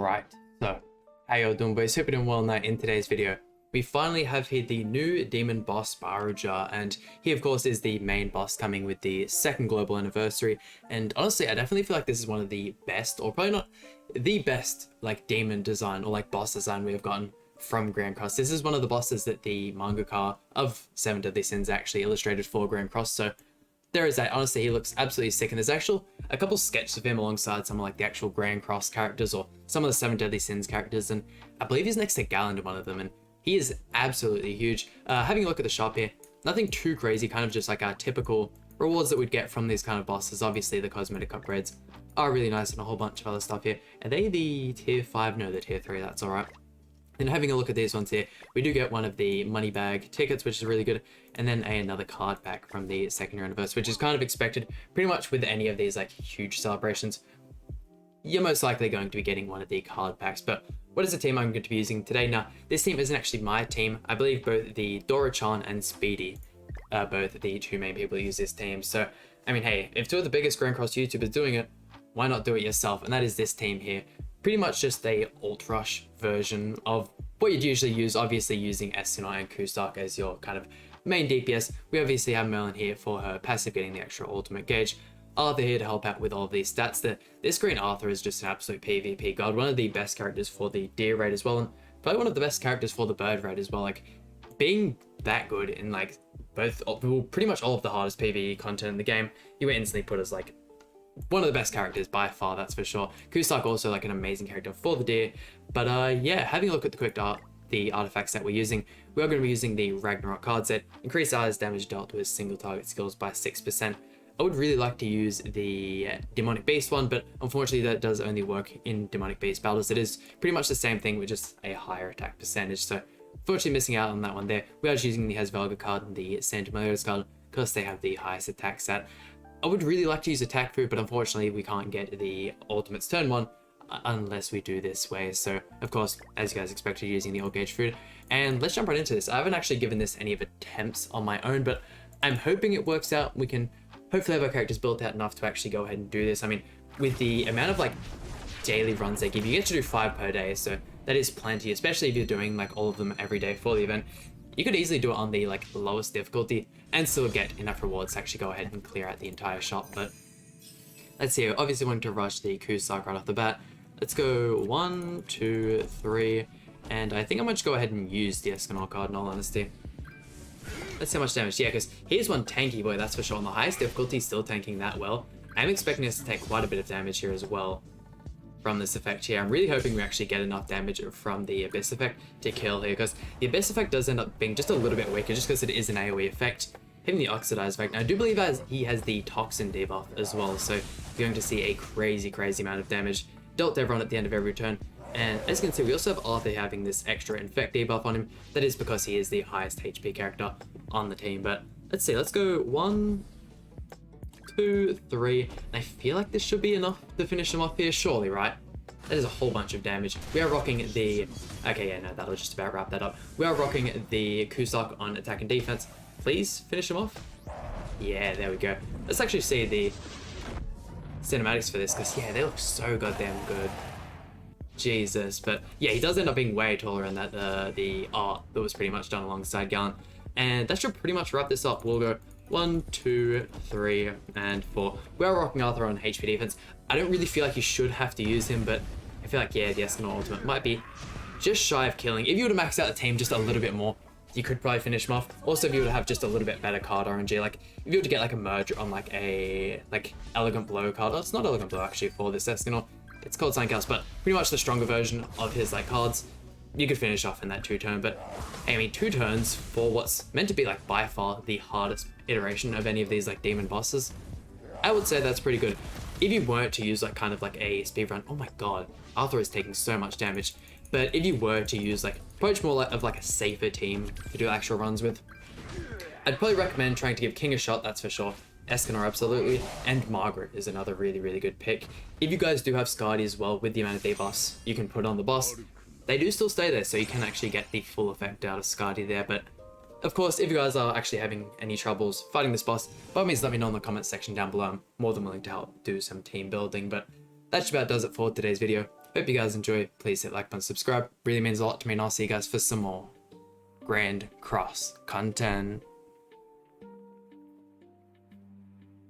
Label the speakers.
Speaker 1: Alright, so how y'all doing, boys? Hope you're doing well. Now in today's video we finally have here the new demon boss BARUJA, and he of course is the main boss coming with the second global anniversary. And honestly, I definitely feel like this is one of the best, or probably not the best, like demon design or like boss design we have gotten from Grand Cross. This is one of the bosses that the mangaka of Seven Deadly Sins actually illustrated for Grand Cross, so there is that. Honestly, he looks absolutely sick, and there's actually a couple sketches of him alongside some of like the actual Grand Cross characters or some of the Seven Deadly Sins characters, and I believe he's next to Galen in one of them, and he is absolutely huge. Having a look at the shop here, nothing too crazy, kind of just like our typical rewards that we'd get from these kind of bosses. Obviously the cosmetic upgrades are really nice and a whole bunch of other stuff here. Are they the tier 5? No, they're tier 3, that's alright. And having a look at these ones here, we do get one of the money bag tickets, which is really good, and then another card pack from the second year anniversary, which is kind of expected pretty much with any of these like huge celebrations. You're most likely going to be getting one of the card packs. But what is the team I'm going to be using today? Now, this team isn't actually my team. I believe both the Dora-chan and Speedy are both the two main people who use this team. So, I mean, hey, if two of the biggest Grand Cross YouTubers doing it, why not do it yourself? And that is this team here. Pretty much just a ult rush version of what you'd usually use, obviously using Escanor and Kustak as your kind of main DPS. We obviously have Merlin here for her passive, getting the extra ultimate gauge. Arthur here to help out with all of these stats. This green Arthur is just an absolute PvP god, one of the best characters for the deer raid as well, and probably one of the best characters for the bird raid as well. Like, being that good in like both, well, pretty much all of the hardest PvE content in the game, you were instantly put as like one of the best characters by far, that's for sure. Kustak also like an amazing character for the deer. But yeah, having a look at the artifacts that we're using, we are going to be using the Ragnarok card set. Increase allies damage dealt with single target skills by 6%. I would really like to use the Demonic Beast one, but unfortunately that does only work in Demonic Beast battles. It is pretty much the same thing with just a higher attack percentage, so unfortunately missing out on that one there. We are just using the Hesvelga card and the Santa Meliodas card because they have the highest attack stat. I would really like to use attack food, but unfortunately we can't get the ultimates turn 1 unless we do this way. So of course, as you guys expected, using the old gauge food. And let's jump right into this. I haven't actually given this any of attempts on my own, but I'm hoping it works out. We can hopefully have our characters built out enough to actually go ahead and do this. I mean, with the amount of like daily runs they give you, get to do 5 per day, so that is plenty, especially if you're doing like all of them every day for the event. You could easily do it on the like lowest difficulty and still get enough rewards to actually go ahead and clear out the entire shop. But let's see, obviously wanting to rush the Kustak right off the bat. Let's go 1, 2, 3, and I think I might just go ahead and use the Escanor card in all honesty. Let's see how much damage. Yeah, because here's one tanky boy, that's for sure. On the highest difficulty, still tanking that well. I'm expecting us to take quite a bit of damage here as well from this effect here. I'm really hoping we actually get enough damage from the Abyss effect to kill here, because the Abyss effect does end up being just a little bit weaker just because it is an AoE effect. Hitting the Oxidize effect, and I do believe he has the Toxin debuff as well, so you're going to see a crazy amount of damage dealt to everyone at the end of every turn. And as you can see, we also have Arthur having this extra infect debuff on him. That is because he is the highest HP character on the team. But let's see, let's go 1, 2, 3. And I feel like this should be enough to finish him off here, surely, right? That is a whole bunch of damage. We are rocking the... Okay, yeah, no, that'll just about wrap that up. We are rocking the Kustak on attack and defense. Please finish him off. Yeah, there we go. Let's actually see the cinematics for this, because yeah, they look so goddamn good. Jesus, but yeah, he does end up being way taller in that the art that was pretty much done alongside Galen. And that should pretty much wrap this up. We'll go 1, 2, 3, and 4. We are rocking Arthur on HP defense. I don't really feel like you should have to use him, but I feel like, yeah, the Escanor ultimate might be just shy of killing. If you were to max out the team just a little bit more, you could probably finish him off. Also, if you were to have just a little bit better card RNG, like if you were to get like a merge on like a Elegant Blow card. Oh, it's not Elegant Blow actually for this Escanor. It's called something else, but pretty much the stronger version of his like cards, you could finish off in that 2 turn. But I mean, 2 turns for what's meant to be like by far the hardest iteration of any of these like demon bosses, I would say that's pretty good. If you weren't to use like kind of like a speed run, oh my god, Arthur is taking so much damage. But if you were to use like approach more like, of like a safer team to do actual runs with, I'd probably recommend trying to give King a shot, that's for sure. Escanor absolutely, and Margaret is another really good pick. If you guys do have Skadi as well, with the amount of debuffs you can put on the boss, they do still stay there, so you can actually get the full effect out of Skadi there. But of course, if you guys are actually having any troubles fighting this boss, by all means let me know in the comments section down below. I'm more than willing to help do some team building. But that just about does it for today's video. Hope you guys enjoy. Please hit like button, subscribe. Really means a lot to me, and I'll see you guys for some more Grand Cross content.